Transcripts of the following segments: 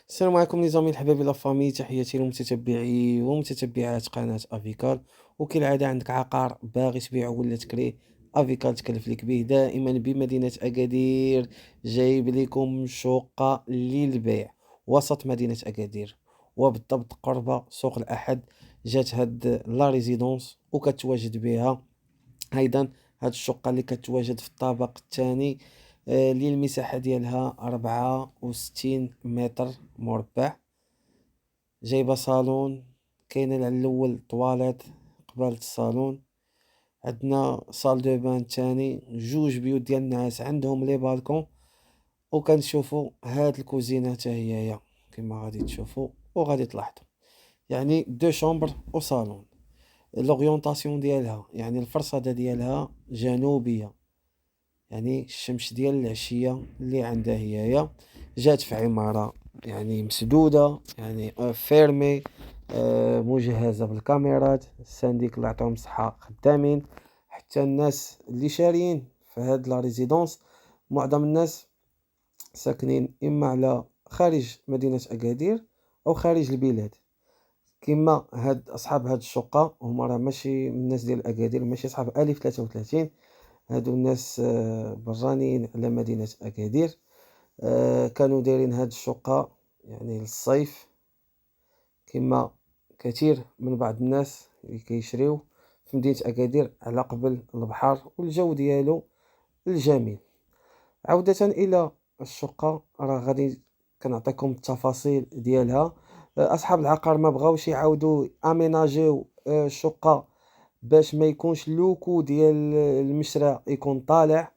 السلام عليكم لي زامي الحباب لا فامي، تحياتي لمتتبعي ومتتبعات قناة افيكال. وكالعادة عندك عقار باغي تبيعه ولا تكريه، افيكال تكلف لك به دائما بمدينة اكادير. جايب لكم شقة للبيع وسط مدينة اكادير، وبالضبط قرب سوق الاحد. جات هاد لا ريزيدونس وكتواجد بها أيضا هاد الشقة اللي كتواجد في الطابق الثاني، اللي المساحة ديالها 64 متر مربع. جايبة صالون، كاينة على الأول طواليت قبالة الصالون. عندنا صال دو بان تاني، جوج بيوت ديال النعاس عندهم لي بالكون. وكنشوفو هاد الكوزينة حتى هي كما غادي تشوفو وغادي تلاحظوا، يعني دو شومبر وصالون. لورينتاسيون ديالها يعني الفرصدة ديالها جنوبية، يعني الشمس ديال العشية اللي عندها هي جات في عمارة يعني مسدودة، يعني فيرمي، مجهزة بالكاميرات. السانديك الله يعطيهم الصحة خدامين. حتى الناس اللي شاريين في هاد لا ريزيدونس، معظم الناس ساكنين إما على خارج مدينة أكادير أو خارج البلاد. كما هاد أصحاب هاد الشقة هما راه ماشي من الناس ديال أكادير، ماشي أصحاب ألف 33. هادو الناس برانيين على مدينة أكادير. كانوا دايرين هاد الشقة يعني للصيف، كما كثير من بعض الناس اللي كيشريو في مدينة أكادير على قبل البحر والجو ديالو الجميل. عودة إلى الشقة، راه غادي كنعطيكم التفاصيل ديالها. أصحاب العقار ما بغاوش يعاودوا أميناجيو الشقة باش ما يكونش لوكو ديال المشرى يكون طالع،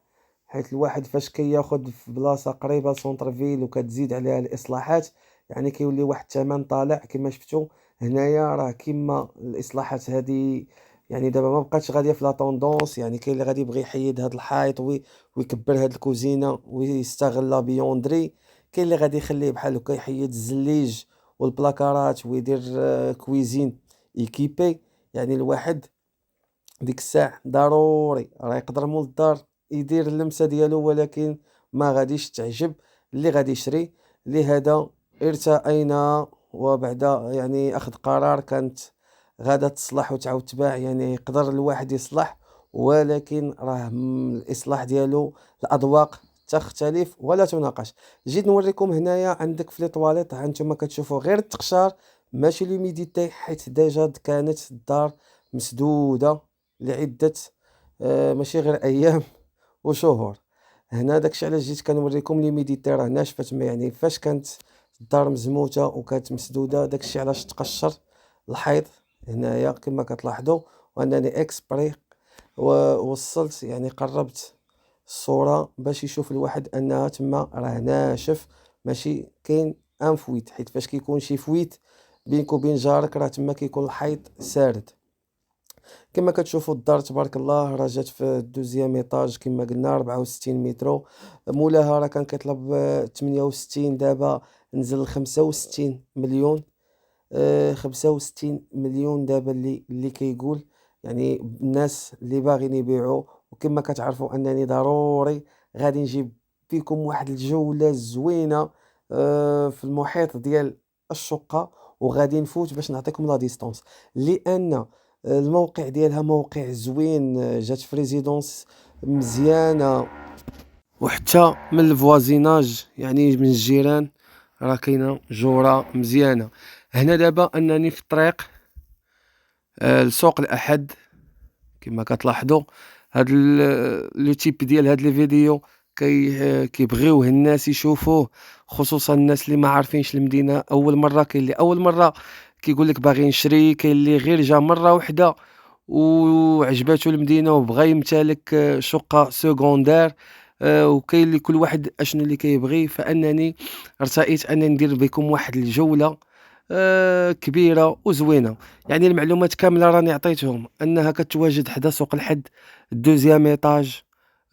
حيت الواحد فاش كياخد في بلاصة قريبة لسونطر فيل وكتزيد عليها الإصلاحات، يعني كيولي واحد الثمن طالع كما شفتوا. هنايا راه كيما الإصلاحات هادي، يعني دابا ما بقاتش غادية في لا طوندونس. يعني كاين اللي غادي يبغي يحيد هاد الحيط ويكبر هاد الكوزينة ويستغل لا بيوندري. كاين اللي غادي يخليه بحال هكا يحيد الزليج والبلاكارات ويدير كويزين ايكيبي. يعني الواحد ديك الساعة ضروري راه يقدر مول الدار يدير اللمسة ديالو، ولكن ما غاديش تعجب اللي غادي يشري. لهذا ارتأينا وبعد يعني أخذ قرار كانت غادا تصلح وتعاود تباع. يعني يقدر الواحد يصلح، ولكن راه الإصلاح ديالو الأذواق تختلف ولا تناقش. جيت نوريكم هنايا عندك في لي طواليت، ها نتوما كتشوفوا غير التقشار ماشي لوميديتي، حيت ديجا كانت الدار مسدودة لعدة ماشي غير أيام وشهور. هنا داكشي علاش جيت كنوريكم ليميديتي راه ناشفة تما، يعني فاش كانت الدار مزموتة وكانت مسدودة داكشي علاش تقشر الحيط هنايا كما كتلاحظوا. وأنني إكسبري ووصلت يعني قربت الصورة باش يشوف الواحد أنها تما راه ناشف، ماشي كاين ان فويت. حيت فاش كيكون شي فويت بينك وبين جارك راه تما كيكون الحيط سارد. كما كتشوفوا الدار تبارك الله راه جات في الدوزيام ايطاج كما قلنا 64 مترو. مولاها راه كان كيطلب 68، دابا نزل 65 مليون. 65 مليون دابا اللي كيقول. يعني الناس اللي باغيين يبيعوا، وكما كتعرفوا انني ضروري غادي نجيب فيكم واحد الجولة زوينة في المحيط ديال الشقة، وغادي نفوت باش نعطيكم لا ديستونس. لان الموقع ديالها موقع زوين، جات في ريزيدونس مزيانة، وحتى من الفوازيناج يعني من الجيران راه كاينه جوره مزيانه. هنا دابا انني في الطريق لسوق الاحد. كما كتلاحظوا هاد لو تيب ديال هاد لي فيديو كيبغيوه الناس يشوفوه، خصوصا الناس اللي ما عارفينش المدينه اول مره. كاين اللي اول مره كيقول لك باغي نشري، كاين اللي غير جا مره واحده وعجباتو المدينه وبغى يمتلك شقه سكوندير. وكاين اللي كل واحد اشنو اللي كيبغي. فانني ارتئيت انني ندير بكم واحد الجوله كبيره وزوينه. يعني المعلومات كامله راني عطيتهم، انها كتواجد حدا سوق الحد دوزيام ايطاج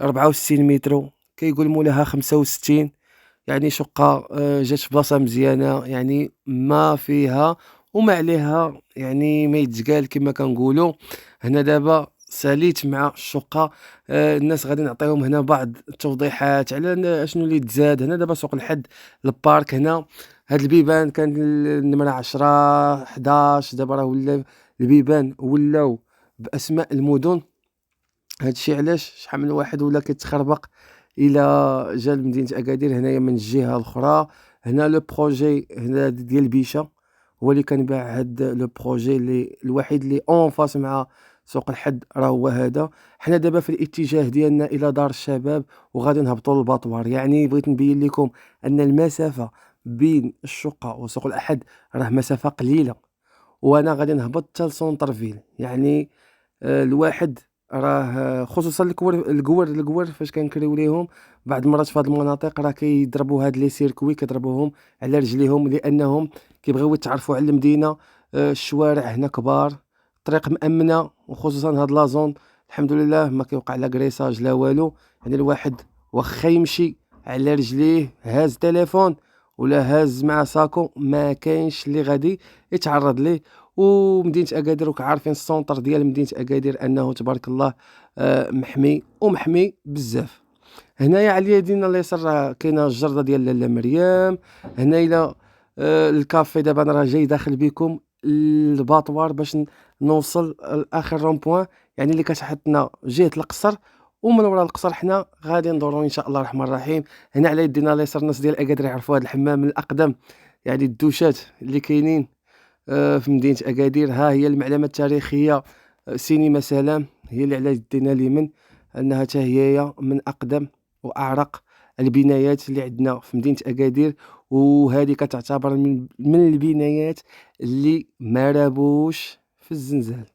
64 مترو، كيقول مولاها 65. يعني شقة جات في بلاصة مزيانة، يعني ما فيها وما عليها، يعني ما يتقال كما كنقولوا. هنا دابا ساليت مع الشقة. الناس غادي نعطيهم هنا بعض التوضيحات على شنو اللي تزاد. هنا دابا سوق الحد البارك هنا هاد البيبان كان النمرة 10 11 دابا راه ولا البيبان ولاو بأسماء المدن. هادشي علاش شحال من واحد ولا كيتخربق إلى جا لمدينة أكادير هنايا من الجهة الأخرى. هنا لو بروجي هنا ديال بيشة هو اللي كنباع هاد لو بروجي اللي الوحيد اللي اون فاس مع سوق الحد راه هو هذا. حنا دابا في الاتجاه ديالنا إلى دار الشباب وغادي نهبطوا للباطوار، يعني بغيت نبين لكم أن المسافة بين الشقة وسوق الأحد راه مسافة قليلة، وأنا غادي نهبط حتى لسونطر فيل. يعني الواحد راه خصوصًا الكور فاش كنكريو ليهم بعض المرات في هاد المناطق راه كيضربوا هاد لي سيركوي كيضربوهم على رجليهم لأنهم كيبغيو يتعرفوا على المدينة. الشوارع هنا كبار، الطريق مأمنة، وخصوصًا هاد لا زون الحمد لله ما كيوقع لا كريساج لا والو. يعني الواحد واخا يمشي على رجليه هاز تليفون ولا هاز معاه ساكو ما كاينش اللي غادي يتعرض ليه. ومدينة أكادير راكم عارفين السونطر ديال مدينة أكادير أنه تبارك الله محمي ومحمي بزاف. هنايا على اليدين اليسار راه كاينة الجردة ديال لاله مريم. هنايا الكافي دابا أنا راه جاي داخل بكم للباطوار باش نوصل لآخر رون بوان، يعني اللي كتحطنا جهة القصر، ومن ورا القصر حنا غادي ندورو إن شاء الله الرحمن الرحيم. هنا على يدينا اليسار الناس ديال أكادير يعرفوا هاد الحمام من الأقدم، يعني الدوشات اللي كاينين في مدينة أكادير. ها هي المعلمة التاريخية سينما سلام، هي اللي على يدينا اليمين، أنها حتى هي من أقدم وأعرق البنايات اللي عندنا في مدينة أكادير، وهذه كتعتبر من البنايات اللي ما رابوش في الزنزال.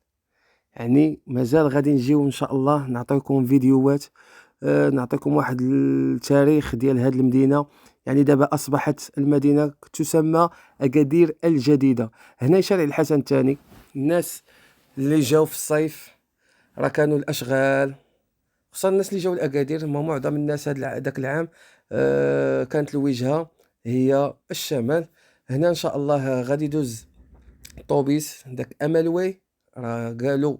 يعني مازال غادي نجيو إن شاء الله نعطيكم فيديوهات، نعطيكم واحد التاريخ ديال هاد المدينة. يعني دابا أصبحت المدينة تسمى أكادير الجديدة. هنا شارع الحسن الثاني، الناس اللي جاو في الصيف راه كانوا الأشغال، خصوصا الناس اللي جاو لأكادير معظم الناس داك العام كانت الوجهة هي الشمال. هنا إن شاء الله غادي يدوز الطوبيس داك أمل راه قالوا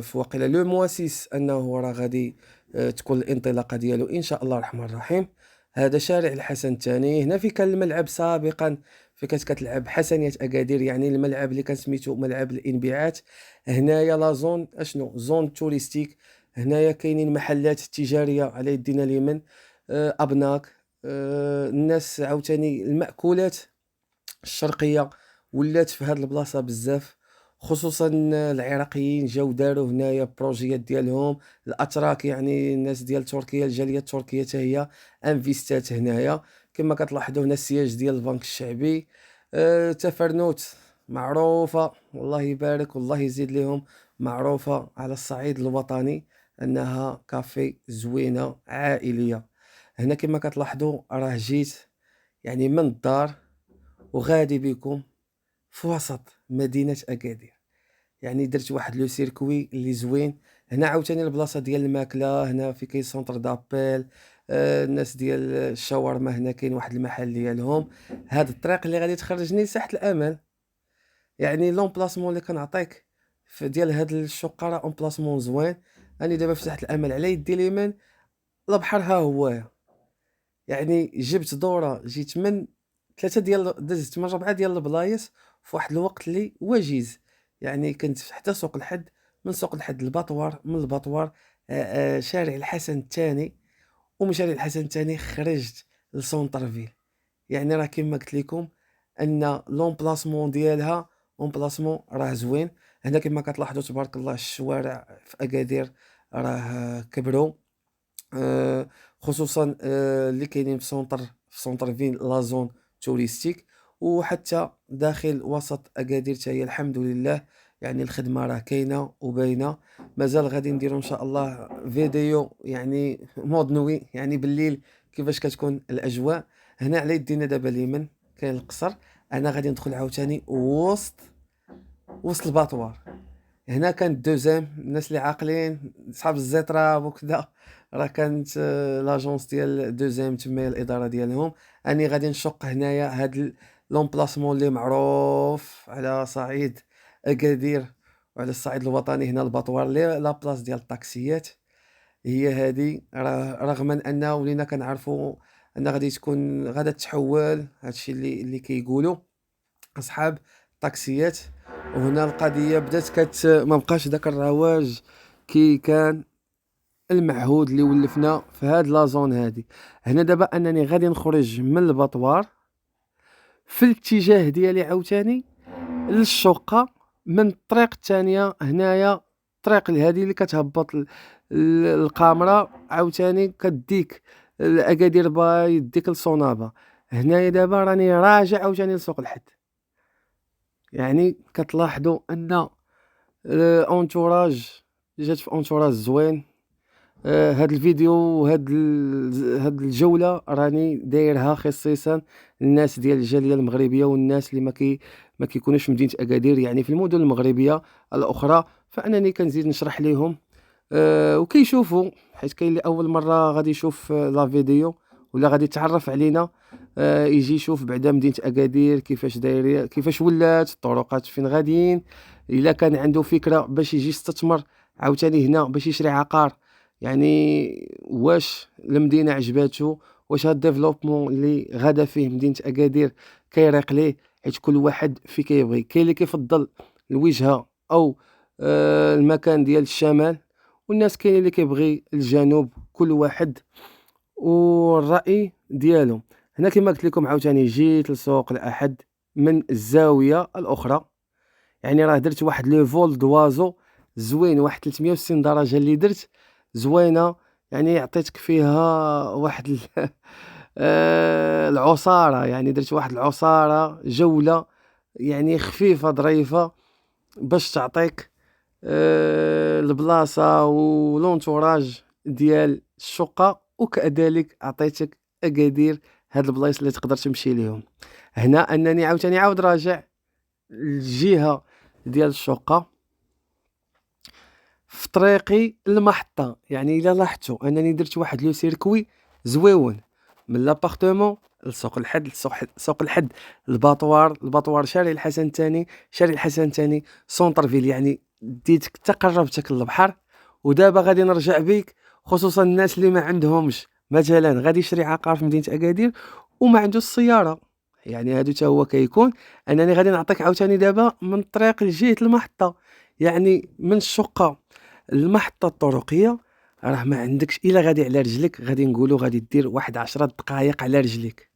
في واقيلا لو موا 6 أنه راه غادي تكون الانطلاقة ديالو إن شاء الله الرحمن الرحيم. هذا شارع الحسن الثاني، هنا فين كان الملعب سابقًا، فين كانت كتلعب حسنية أكادير، يعني الملعب اللي كان سميتو ملعب الإنبعاث. هنايا لا زون أشنو زون توريستيك، هنايا كاينين محلات تجارية على يدينا اليمين، أبناك، الناس عاوتاني المأكولات الشرقية ولات في هاد البلاصة بزاف، خصوصًا العراقيين جاو داروا هنايا بروجيات ديالهم. الأتراك يعني الناس ديال تركيا الجالية التركية حتى هي انفيستات هنايا. كما كتلاحظوا هنا السياج ديال البنك الشعبي. تفرنوت معروفة والله يبارك والله يزيد ليهم، معروفة على الصعيد الوطني أنها كافي زوينة عائلية. هنا كما كتلاحظوا راه جيت يعني من الدار وغادي بكم في وسط مدينة أكادير، يعني درت واحد لو سيركوي اللي زوين. هنا عاوتاني البلاصة ديال الماكلة، هنا في كاين سونتر دابيل، الناس ديال الشاورما هنا كاين واحد المحل ديالهم. هاد الطريق اللي غادي تخرجني لساحة الأمل، يعني لومبلاسمون اللي كنعطيك ديال هاد الشقة راه أمبلاسمون زوين. راني دابا في ساحة الأمل على يدي اليمين البحر ها هو، يعني جبت دورة جيت من 3 دزت من 4 ديال البلايص في واحد الوقت اللي وجيز. يعني كنت حتى سوق الحد، من سوق الحد للباطوار، من الباطوار شارع الحسن الثاني، ومن شارع الحسن الثاني خرجت لسونطر فيل. يعني راه كيما قلت لكم أن لومبلاسمون ديالها أمبلاسمون راه زوين. هنا كيما كتلاحظوا تبارك الله الشوارع في أكادير راه كبروا، خصوصًا اللي كاينين في سونطر فيل لا زون توريستيك، وحتى داخل وسط أكادير حتى هي الحمد لله. يعني الخدمة راه كاينة وباينة. مازال غادي نديرو إن شاء الله فيديو يعني مود نوي، يعني بالليل كيفاش كتكون الأجواء. هنا على يدينا دابا اليمين كاين القصر، أنا غادي ندخل عاوتاني وسط الباطوار. هنا كانت دوزيام الناس اللي عاقلين صحاب الزيتراب وكذا، راه كانت لاجونس ديال دوزيام تما هي الإدارة ديالهم. راني غادي نشق هنايا هاد لومبلاسمون اللي معروف على صعيد أكادير وعلى الصعيد الوطني، هنا الباطوار اللي لا بلاص ديال الطاكسيات هي هادي. راه رغم أننا ولينا كنعرفوا أن غادي تكون غادا تحول هادشي اللي كيقولوا أصحاب الطاكسيات. وهنا القضية بدات ما بقاش داك الرواج كي كان المعهود اللي ولفنا في هاد لازون هادي. هنا دابا أنني غادي نخرج من الباطوار في الاتجاه ديالي عاوتاني للشقة من الطريق الثانية. هنايا الطريق هادي اللي كتهبط القامرة عاوتاني كديك لأكادير باي ديك لصونابا. هنايا دابا راني راجع عاوتاني لسوق الحد. يعني كتلاحظوا ان اونتوراج جات في اونتوراج زوين. هاد الفيديو هاد الجولة راني دايرها خصيصا للناس ديال الجالية المغربية والناس اللي ما كيكونوش في مدينة أكادير، يعني في المدن المغربية الأخرى. فأنني كنزيد نشرح ليهم وكيشوفوا، حيت كاين اللي أول مرة غادي يشوف لا فيديو ولا غادي يتعرف علينا، يجي يشوف بعدا مدينة أكادير كيفاش دايرة، كيفاش ولات، الطرقات فين غاديين. إلا كان عنده فكرة باش يجي يستثمر عاوتاني هنا باش يشري عقار، يعني واش المدينة عجباتو، واش هاد الديفلوبمون اللي غادا فيه مدينة أكادير كيريق ليه. حيت كل واحد في كيبغي، كاين اللي كيفضل الوجهة أو المكان ديال الشمال، والناس كاين اللي كيبغي الجنوب، كل واحد والرأي ديالو. هنا كما قلت لكم عاوتاني جيت لسوق الأحد من الزاوية الأخرى. يعني راه درت واحد لو فول دوازو زوين، واحد 360 درجة اللي درت زوينة. يعني عطيتك فيها واحد العصارة، يعني درت واحد العصارة جولة يعني خفيفة ظريفة باش تعطيك البلاصة ولونتوراج ديال الشقة، وكذلك عطيتك أكادير هاد البلايص اللي تقدر تمشي ليهم. هنا أنني عاوتاني عاود راجع الجهة ديال الشقة في طريقي للمحطة. يعني إلا لاحظتوا أنني درت واحد لو سيركوي زويون من لابارتمون لسوق الحد، سوق الحد الباطوار شارع الحسن الثاني، شارع الحسن الثاني سونتر فيل، يعني ديتك تقربتك للبحر. ودابا غادي نرجع بيك، خصوصا الناس اللي ما عندهمش مثلا غادي يشري عقار في مدينة أكادير وما عندوش السيارة. يعني هادو حتى هو كيكون انني غادي نعطيك عاوتاني دابا من الطريق لجهة المحطة. يعني من الشقة المحطة الطرقية راه ما عندكش الا غادي على رجلك، غادي نقولوا غادي دير واحد 10 دقائق على رجلك.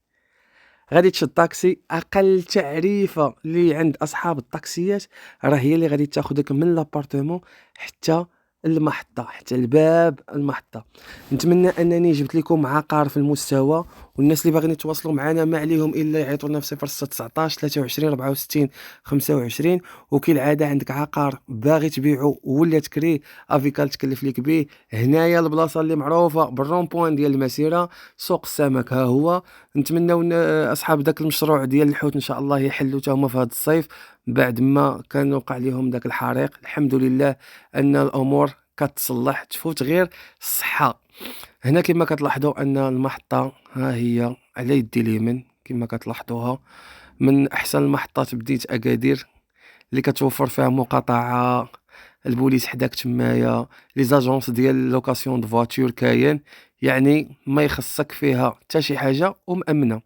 غادي تشد طاكسي، اقل تعريفه اللي عند اصحاب الطاكسيات راه هي اللي غادي تاخذك من لابارتمون حتى المحطة، حتى الباب المحطة. نتمنى انني جبت لكم عقار في المستوى، والناس اللي باغيين يتواصلوا معنا ما عليهم الا يعيطوا لنا في 0619 23 64 25. وكالعاده عندك عقار باغي تبيعو ولا تكريه افيكال تكلف لك به، هنايا البلاصه اللي معروفه بالرون بوين ديال المسيره، سوق السمك ها هو. نتمنوا ان اصحاب داك المشروع ديال الحوت ان شاء الله يحلوا حتى هما في هذا الصيف بعد ما كان وقع لهم داك الحريق. الحمد لله ان الامور كتصلح، تفوت غير الصحه. هنا كما كتلاحظوا ان المحطه ها هي على يدي اليمين كما كتلاحظوها، من احسن المحطات بديت اكادير اللي كتوفر فيها مقاطعه، البوليس حداك تمايا، لي زاجونس ديال لوكاسيون دو فواتور كاين، يعني ما يخصك فيها حتى شي حاجه ومأمنه.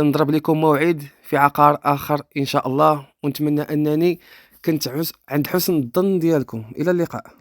نضرب لكم موعد في عقار اخر ان شاء الله، ونتمنى انني كنت عند حسن الظن ديالكم. الى اللقاء.